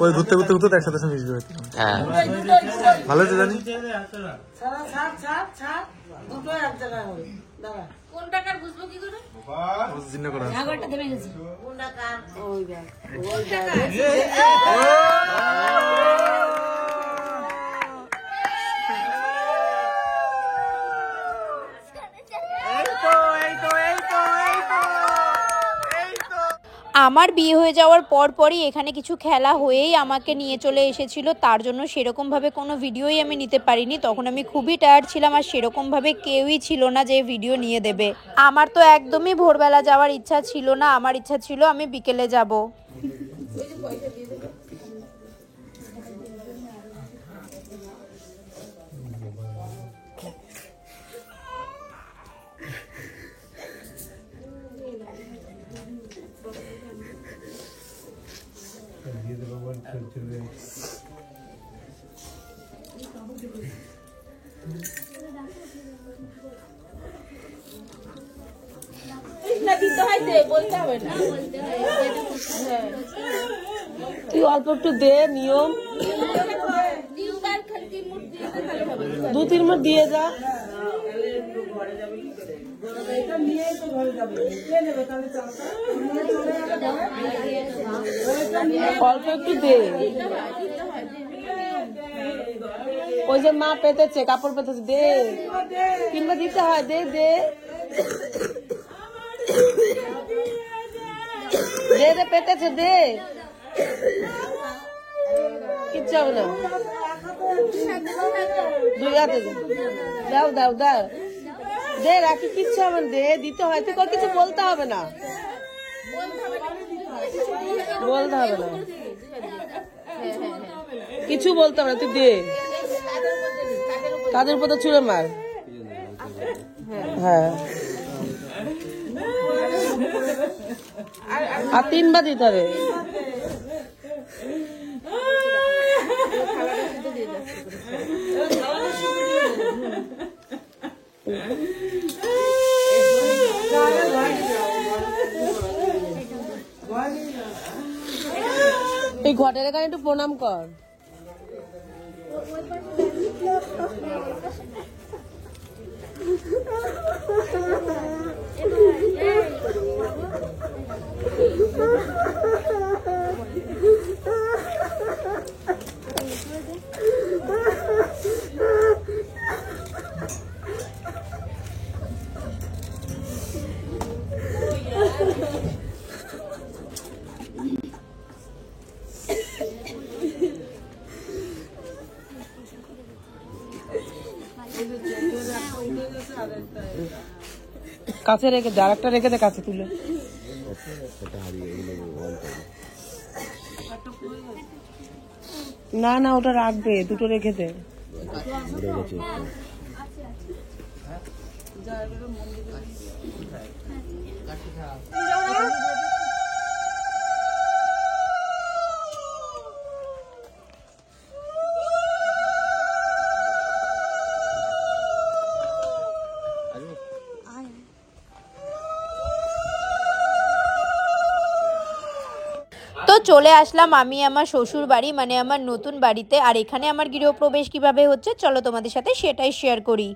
ওই ঘুরতে ঘুরতে ঘুরতে একসাথে মিশবে। হ্যাঁ ভালো তো জানি। কোন টাকার বুঝবো কি করে? জিন্ন করা আগরটা থেমে গেছে। কোন টাকার? ওই ব্যাগ। ওই টাকা। আমার বিয়ে হয়ে যাওয়ার পরই এখানে কিছু খেলা হয়েই আমাকে নিয়ে চলে এসেছিল, তার জন্য সেরকমভাবে কোনো ভিডিওই আমি নিতে পারিনি। তখন আমি খুবই টায়ার্ড ছিলাম আর সেরকমভাবে কেউই ছিল না যে ভিডিও নিয়ে দেবে। আমার তো একদমই ভোরবেলা যাওয়ার ইচ্ছা ছিল না, আমার ইচ্ছা ছিল আমি বিকেলে যাব। তুই অল্প একটু দে, নিয়ম 2-3 মিনিট দিয়ে যা। অল্প একটু দে। ওই যে মা পেতেছে, কাপড় পেতেছে, দে কিংবা দিতে হয়, দে দে দে দে, পেতেছে, দে, কিচ্ছু হবে না। 2 হাতে দাও দাও দাও, দে রাখি, কিচ্ছু হবে না, দে, দিতে হয়। তুই কিছু বলতে হবে না, বলতে হবে না, কিছু বলতে হবে না, তুই দে। তাদের উপর তো ছুঁড়ে মার। হ্যাঁ আর 3 বার দিতে হবে। এই ঘটের এখানে একটু প্রণাম কর। কাছে রেখে দে, আরেকটা রেখে দে কাছে তুলে। না না, ওটা রাখবে, 2টো রেখে দে। তো চলে আসলাম আমি আমার শ্বশুর বাড়ি, মানে আমার নতুন বাড়িতে। আর এখানে আমার গৃহপ্রবেশ কিভাবে হচ্ছে চলো তোমাদের সাথে সেটাই শেয়ার করি।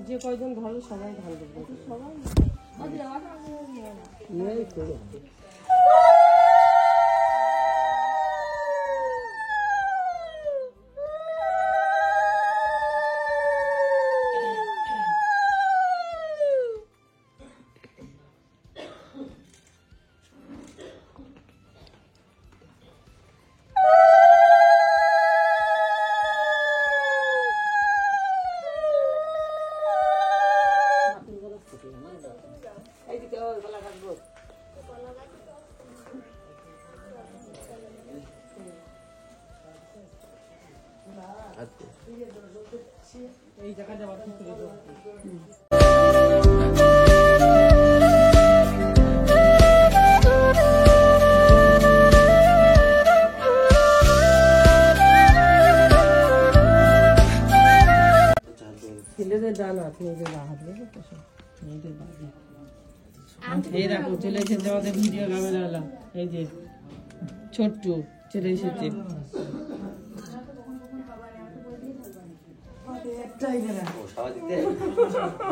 যে কয়জন ভালো সবাই ভালো এই জায়গা যাওয়া ঠিক করে দাও। ছেলেদের ডান হাত মেয়েদের বা হাত মেয়েদের বাড়ি এই দেখো চলে এসেছে আমাদের ভিডিও ক্যামেরাওয়ালা এই যে ছোট্ট চলে এসেছে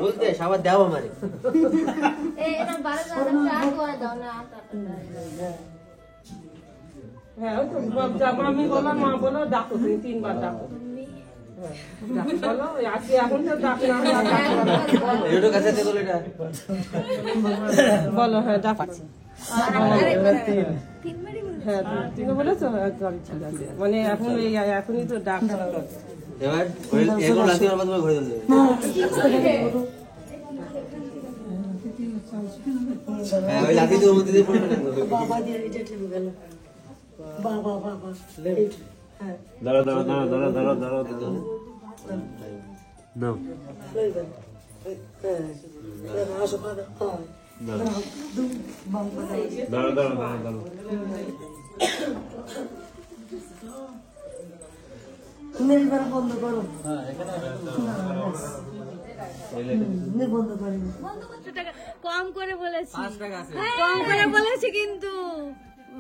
বলতে সবার দেও আমারে হ্যাঁ ওই তো আমি বললাম মা বলো ডাকো তুমি 3 বার ডাকো বলো আজকে এখন তো ডাক না এটো কাছে দে বলে এটা বলো হ্যাঁ ডাক হ্যাঁ তুমি বলেছো মানে এখন এখনই তো ডাক এবার এগুলো লাঠি আমার তোমার ঘরে দিলে হ্যাঁ ওই লাঠি তো মধ্যে দিয়ে পড়ে বাবা দিয়ে এটা ঠিক গেল বাবা বাবা হ্যাঁ দাঁড়া নাও লই গেল হ্যাঁ আসো বাবা হ্যাঁ দুম বাবা দাঁড়া নেলবার বন্ধ করো নে বন্ধ করি কম করে বলেছি, কম করে বলেছি কিন্তু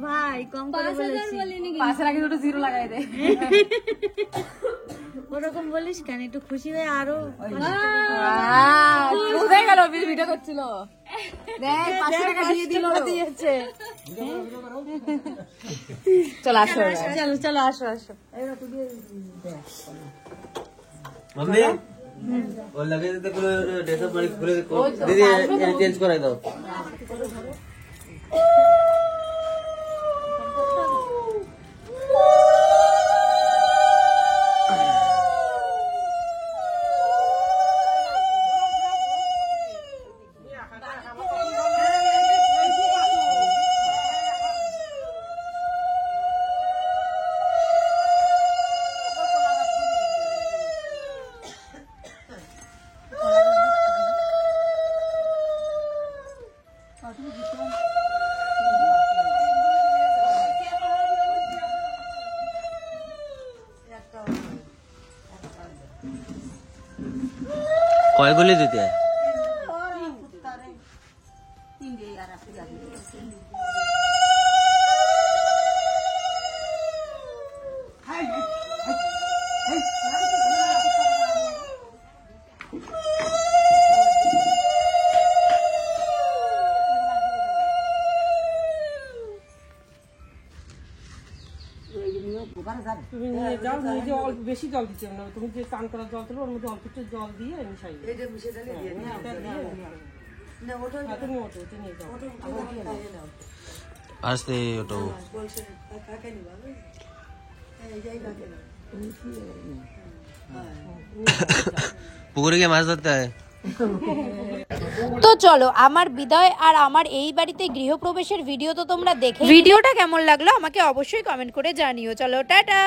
ভাই কম করে বলেছি। 5 আগে দুটো 0 লাগাই দে। ওরকম বলিস কেন, একটু খুশি হয়ে আরো কোথায় গেল ভিডিও করছিল দেখ 500 টাকা দিয়ে দিল দিয়েছে। চল আসো চলো আসো मम्मी वो लगे थे तो ड्रेस अप खुले दीदी चेंज कराई दो কয়গুলি দিতে তুমি নিয়ে যাও, নিয়ে যে অল্প বেশি জল দিতে হবে না, তুমি যে স্নান করার জল দেবে ওর মধ্যে অল্প একটু জল দিয়ে মিশাই দেবে। এটা মিশে দিলে দিয়ে না ওটা তুমি ওটা নিয়ে যাও আস্তে ওটো বলছে কাকে নিবা এই যাই না কেন পুকুরে গিয়ে মাছ ধরতে হয় তো চলো আমার বিদায় আর আমার এই বাড়িতে গৃহপ্রবেশের ভিডিও তো তোমরা দেখে ভিডিওটা কেমন লাগলো আমাকে অবশ্যই কমেন্ট করে জানিও। চলো টাটা।